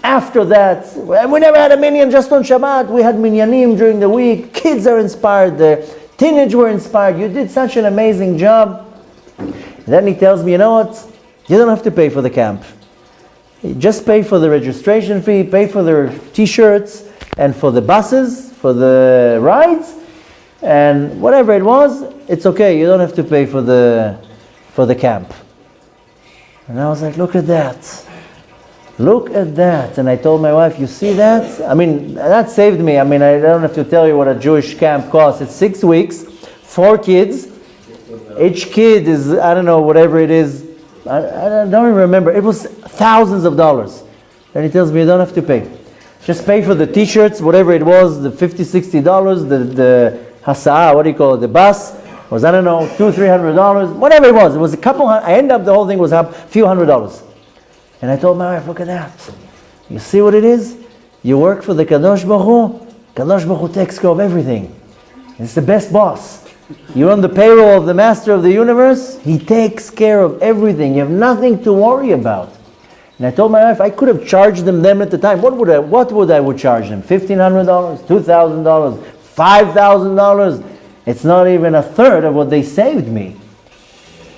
after that. We never had a minyan just on Shabbat. We had minyanim during the week. Kids are inspired. The teenagers were inspired. You did such an amazing job. Then he tells me, you know what? You don't have to pay for the camp. Just pay for the registration fee, pay for their t-shirts, and for the buses, for the rides, and whatever it was, it's okay. You don't have to pay for the camp. And I was like, look at that. Look at that. And I told my wife, you see that? That saved me. I don't have to tell you what a Jewish camp costs. It's 6 weeks, 4 kids. Each kid is, I don't know, whatever it is. I don't even remember. It was thousands of dollars. And he tells me, you don't have to pay. Just pay for the t-shirts, whatever it was, the $50, $60, the hasa'ah, what do you call it, the bus, was, I don't know, $200, $300, whatever it was. It was a couple hundred, I ended up, the whole thing was a few $100. And I told my wife, look at that. You see what it is? You work for the Kadosh Baruch Hu. Kadosh Baruch Hu takes care of everything. It's the best boss. You're on the payroll of the master of the universe. He takes care of everything. You have nothing to worry about. And I told my wife, I could have charged them at the time. What would I charge them? $1,500, $2,000, $5,000. It's not even a third of what they saved me.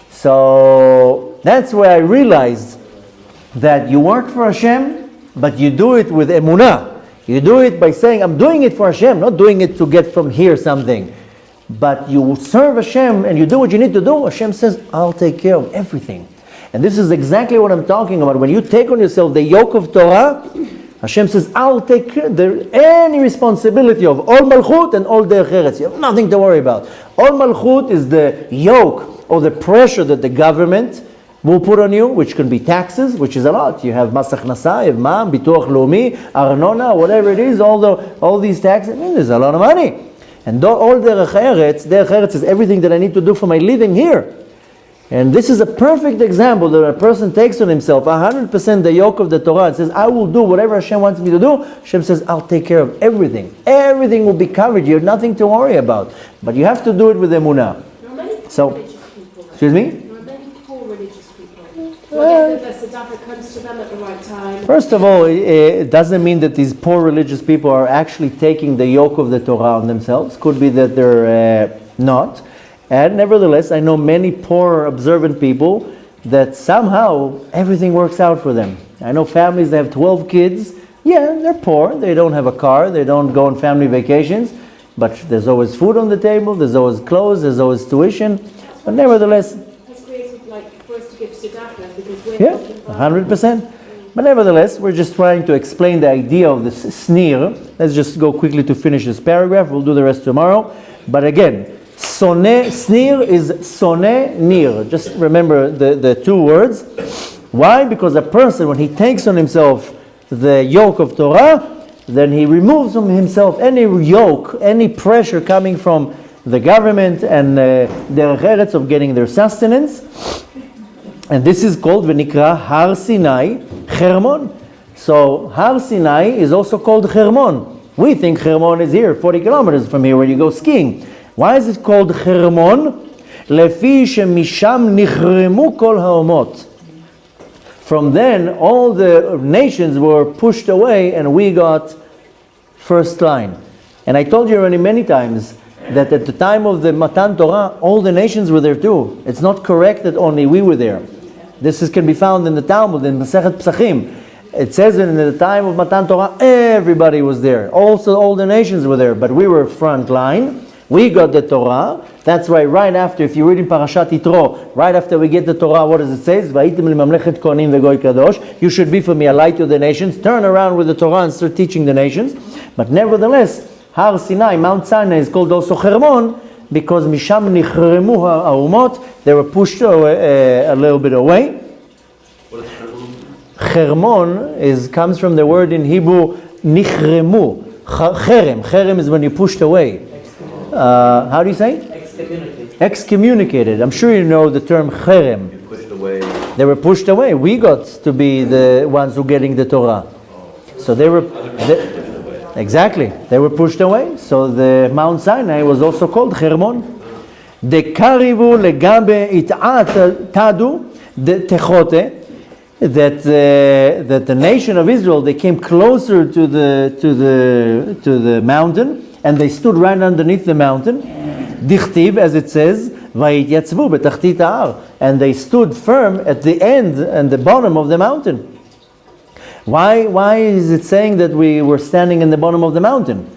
So that's where I realized that you work for Hashem, but you do it with emunah. You do it by saying, I'm doing it for Hashem, not doing it to get from here something. But you serve Hashem and you do what you need to do. Hashem says, I'll take care of everything. And this is exactly what I'm talking about. When you take on yourself the yoke of Torah, Hashem says, I'll take care of any responsibility of all malchut and all derech eretz. You have nothing to worry about. All malchut is the yoke or the pressure that the government will put on you, which can be taxes, which is a lot. You have mas achnasa, you have ma'am, bituach leumi, arnona, whatever it is, all these taxes. I mean, there's a lot of money. And all derech eretz is everything that I need to do for my living here. And this is a perfect example that a person takes on himself 100% the yoke of the Torah and says, I will do whatever Hashem wants me to do. Hashem says, I'll take care of everything. Everything will be covered. You have nothing to worry about. But you have to do it with emunah. So, excuse me? First of all, it doesn't mean that these poor religious people are actually taking the yoke of the Torah on themselves. Could be that they're not. And nevertheless, I know many poor, observant people that somehow everything works out for them. I know families that have 12 kids. Yeah, they're poor. They don't have a car. They don't go on family vacations. But there's always food on the table. There's always clothes. There's always tuition. But nevertheless... Has created, for us to give tzedakah, because we're... Yeah, 100%. But nevertheless, we're just trying to explain the idea of the sneer. Let's just go quickly to finish this paragraph. We'll do the rest tomorrow. But again... Sneer is soneh nir. Just remember the two words. Why? Because a person, when he takes on himself the yoke of Torah, then he removes from himself any yoke, any pressure coming from the government and derech eretz of getting their sustenance. And this is called v'nikra Har Sinai Hermon. So Har Sinai is also called Hermon. We think Hermon is here, 40 kilometers from here, where you go skiing. Why is it called Hermon? Lefi shemisham nichremu kol haomot. From then, all the nations were pushed away, and we got first line. And I told you already many times that at the time of the Matan Torah, all the nations were there too. It's not correct that only we were there. This can be found in the Talmud, in Masechet Psachim. It says that in the time of Matan Torah, everybody was there. Also, all the nations were there, but we were front line. We got the Torah. That's why right after, if you read in Parashat Yitro, right after we get the Torah, what does it say? V'ayitem limamlechet kohanim v'goy kadosh. You should be for me a light to the nations. Turn around with the Torah and start teaching the nations. But nevertheless, Har Sinai, Mount Sinai, is called also Hermon because misham nichremu ha'umot. They were pushed a little bit away. What is Hermon comes from the word in Hebrew nichremu. Cherem. Cherem is when you pushed away. How do you say? Excommunicated. I'm sure you know the term cherem. pushed away? They were pushed away. We got to be the ones who getting the Torah. So they were... exactly. They were pushed away. So the Mount Sinai was also called Hermon. The karivu legabe it'at tadu the techote. That the nation of Israel, they came closer to the mountain, and they stood right underneath the mountain. Dichtiv, as it says, vayityatzvu betachtit ha'ar, and they stood firm at the end and the bottom of the mountain. Why is it saying that we were standing in the bottom of the mountain?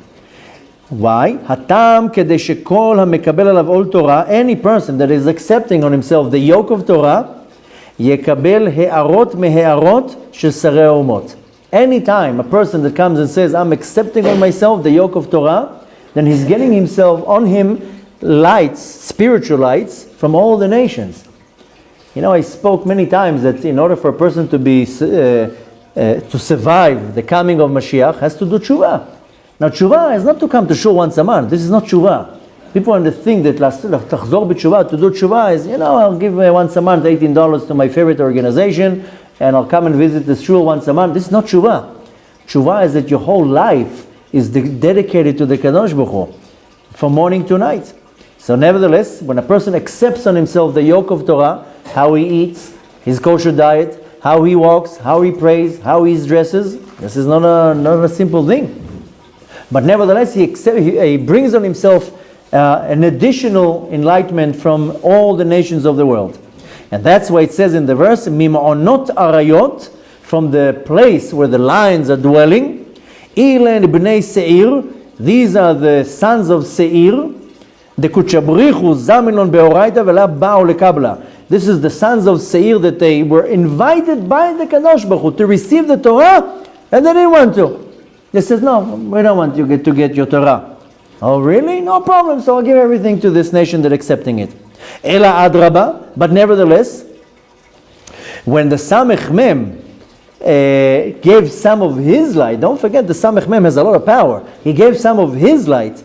Why? Hatam kedei shekol hamekabel alav ol Torah, any person that is accepting on himself the yoke of Torah, יקבל הערות מהערות של שרי האומות. Anytime a person that comes and says, I'm accepting on myself the yoke of Torah, then he's getting himself on him lights, spiritual lights from all the nations. You know, I spoke many times that in order for a person to be to survive the coming of Mashiach, has to do tshuva. Now tshuva is not to come to shul once a month. This is not tshuva. People think that תחזור בתשובה, to do tshuva is, I'll give once a month $18 to my favorite organization, and I'll come and visit the shul once a month. This is not tshuva. Tshuva is that your whole life is dedicated to the Kadosh Baruch Hu, from morning to night. So nevertheless, when a person accepts on himself the yoke of Torah, how he eats, his kosher diet, how he walks, how he prays, how he dresses, this is not a simple thing. But nevertheless, he brings on himself an additional enlightenment from all the nations of the world. And that's why it says in the verse, Mima'onot arayot, from the place where the lions are dwelling, Ilen bnei Seir, these are the sons of Seir, the Kuchabrichu Zamilon Beoraita Vela Bao Lekabla. This is the sons of Seir that they were invited by the Kadosh Baruch Hu to receive the Torah, and they didn't want to. They said, no, we don't want you to get your Torah. Oh, really? No problem. So I'll give everything to this nation that accepting it. Ela Adraba, but nevertheless, when the Samech Mem gave some of his light, don't forget the Samech Mem has a lot of power. He gave some of his light.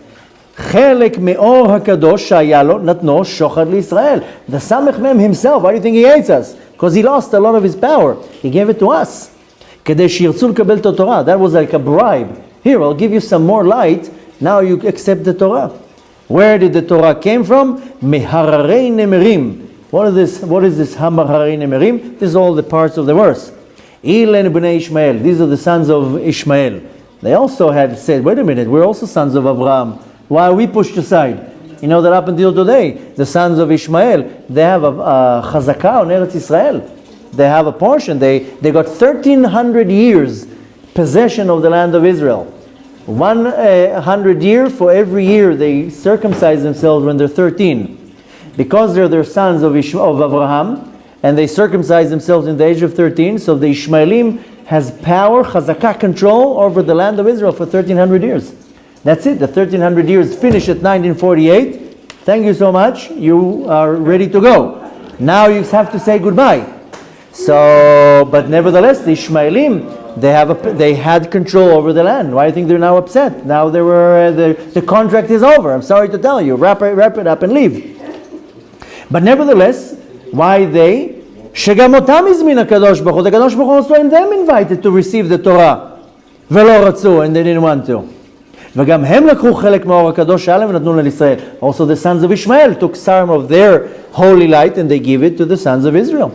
חלק מאור הקדוש שהיה לו נתנו שוחד לישראל. The Samech Mem himself, why do you think he hates us? Because he lost a lot of his power. He gave it to us. כדי שירצו לקבל את התורה. That was like a bribe. Here, I'll give you some more light. Now you accept the Torah. Where did the Torah came from? מהררי נמרים. What is this מהררי נמרים? This is all the parts of the verse. אילן בני Ishmael. These are the sons of Ishmael. They also had said, wait a minute, we're also sons of Abraham. Why are we pushed aside? You know that up until today, the sons of Ishmael, they have a chazakah on Eretz Israel. They have a portion. They got 1,300 years possession of the land of Israel. 100 years for every year they circumcise themselves when they're 13. Because they're their sons of Abraham, and they circumcise themselves in the age of 13, so the Ishmaelim has power, chazakah, control over the land of Israel for 1,300 years. That's it. The 1,300 years finish at 1948. Thank you so much. You are ready to go. Now you have to say goodbye. So, but nevertheless, the Ishmaelim, they had control over the land. Why do you think they're now upset? Now the contract is over. I'm sorry to tell you. Wrap it up and leave. But nevertheless, why they? שגם אותם הזמין הקדוש ברוך הוא. The Kadosh Baruch Hu also them invited to receive the Torah. ולא רצו, and they didn't want to. וגם הם לקחו חלק מהאור הקדוש שהיה להם ונתנו לישראל. Also the sons of Ishmael took some of their holy light and they give it to the sons of Israel.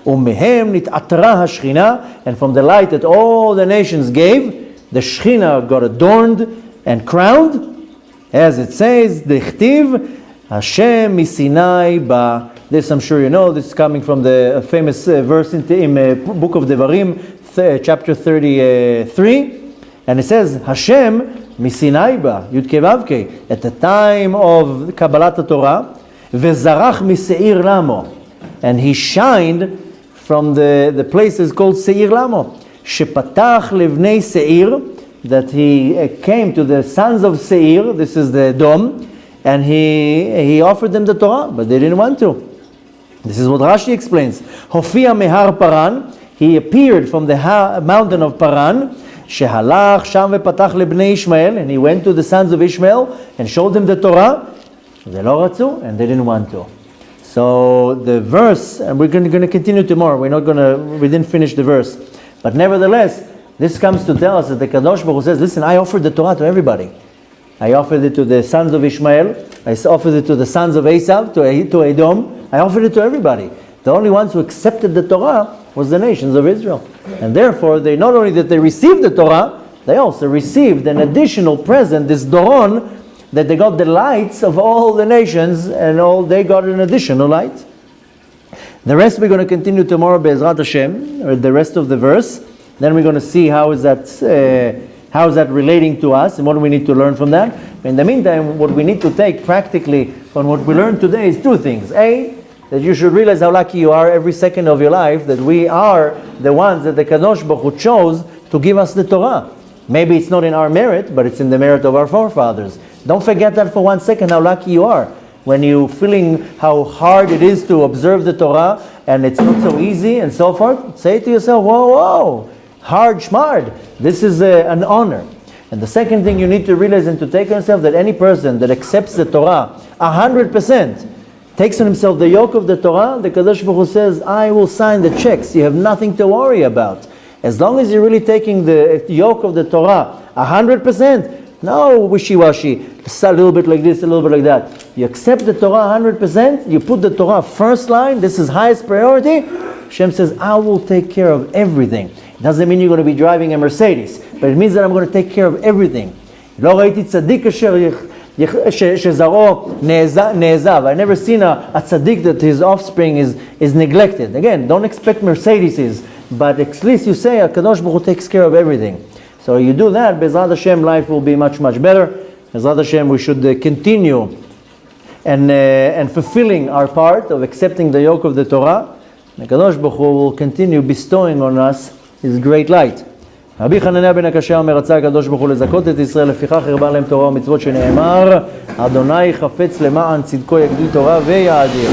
ומהם נתעטרה השכינה, and from the light that all the nations gave, the Shechina got adorned and crowned, as it says, דכתיב, Hashem misinai ba. This I'm sure you know, this is coming from the famous verse in book of Devarim, chapter 33, and it says, Hashem misinai ba, Yud Kei Vav Kei, at the time of Kabbalat Torah, וזרח משעיר למו, and he shined from the places called Seir Lamo, שפתח לבני Seir, that he came to the sons of Seir, this is the Dom, and he offered them the Torah, but they didn't want to. This is what Rashi explains. Hofia mehar Paran, he appeared from the mountain of Paran, shehalach sham vepatach lebnei Ishmael, and he went to the sons of Ishmael and showed them the Torah. They lo ratzu, and they didn't want to. So the verse, and we're going to continue tomorrow. We didn't finish the verse, but nevertheless, this comes to tell us that the Kadosh Baruch Hu says, "Listen, I offered the Torah to everybody. I offered it to the sons of Ishmael. I offered it to the sons of Esav, to Edom. I offered it to everybody. The only ones who accepted the Torah was the nations of Israel. And therefore, they not only that they received the Torah, they also received an additional present, this Doron, that they got the lights of all the nations, and they got an additional light." The rest we're going to continue tomorrow, Be'ezrat Hashem, or the rest of the verse. Then we're going to see how is that relating to us, and what do we need to learn from that. In the meantime, what we need to take practically from what we learned today is two things. A, that you should realize how lucky you are every second of your life, that we are the ones that the Kadosh Baruch Hu chose to give us the Torah. Maybe it's not in our merit, but it's in the merit of our forefathers. Don't forget that for 1 second, how lucky you are. When you're feeling how hard it is to observe the Torah, and it's not so easy, and so forth, say to yourself, whoa, hard shmard. This is an honor. And the second thing you need to realize and to take on yourself, that any person that accepts the Torah 100%, takes on himself the yoke of the Torah, the Kadosh Baruch Hu says, I will sign the checks. You have nothing to worry about. As long as you're really taking the yoke of the Torah 100%, no wishy-washy, a little bit like this, a little bit like that. You accept the Torah 100%, you put the Torah first line, this is highest priority. Hashem says, I will take care of everything. It doesn't mean you're going to be driving a Mercedes, but it means that I'm going to take care of everything. לא ראיתי צדיק אשר שזרעו נעזב. I've never seen a tzaddik that his offspring is neglected. Again, don't expect Mercedeses, but at least you say, HaKadosh Baruch Hu takes care of everything. So you do that, Bezrat Hashem, life will be much, much better. Bezrat Hashem, we should continue and fulfilling our part of accepting the yoke of the Torah. HaKadosh Baruch Hu will continue bestowing on us His great light. רבי חנניה בן הקשיא אומר, רצה הקדוש ברוך הוא לזכות את ישראל, לפיכך הרבה להם תורה ומצוות, שנאמר, אדוני חפץ למען צדקו יגדיל תורה ויאדיר.